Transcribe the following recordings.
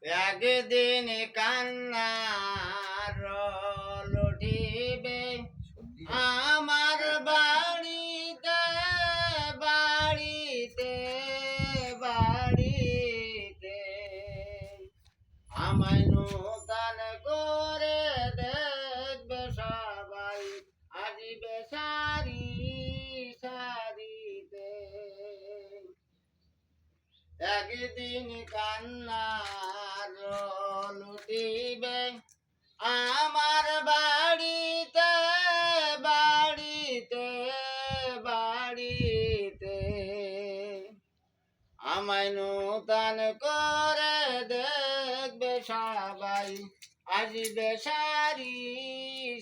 একদিন কান্নার রোল উঠিবে আমার বাড়িতে বাড়িতে বাড়িতে আমায় নূতন করে দেখবে সবাই আসবে সারি সারিতে একদিন কান্নার রোল উঠিবে আমার বাড়িতে বাড়িতে বাড়িতে আমায় নূতন করে দেখবে সবাই আসবে সারি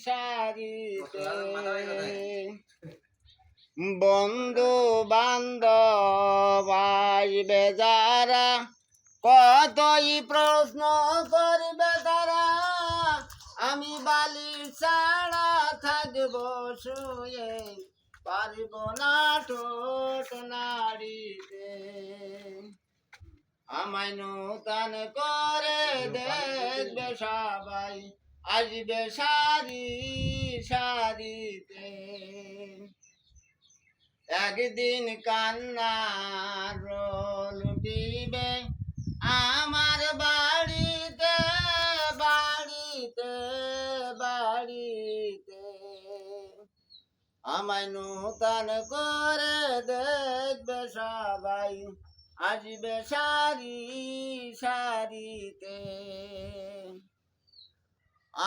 সারিতে বন্ধু বান্ধব আসবে যারা কতই প্রশ্ন করবে তারা আমি বালি ছাড়া থাকব শুয়ে পারব না ঠোঁট নাড়িতে আমায় নূতন করে দেখবে সবাই আসবে সারি সারিতে একদিন কান্নার রোল উঠিবে আমার বাড়িতে বাড়িতে বাড়িতে আমায় নূতন করে দেখবে সবাই আসবে সারি সারিতে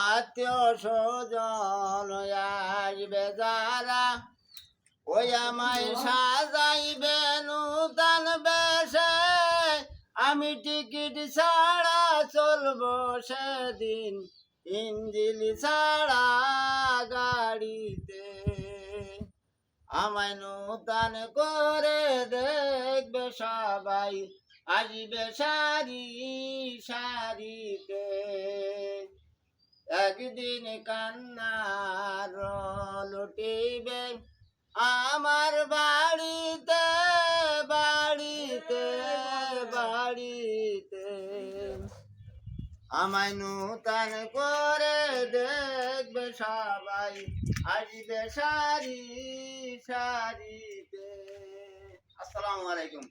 আত্মীয় স্বজন আসবে যারা ওই আমায় সাজাইবে নূতন বেশে আমি টিকিট ছাড়া চলবো সেদিন ইঞ্জিল ছাড়া গাড়িতে আমায় নূতন করে দেখবে সবাই আসবে সারি সারিতে একদিন কান্নার রোল উঠিবে আমার বাড়িতে বাড়িতে বাড়িতে আমায় নূতন করে দেখবে সবাই আসবে সারি সারিতে। আসসালামু আলাইকুম।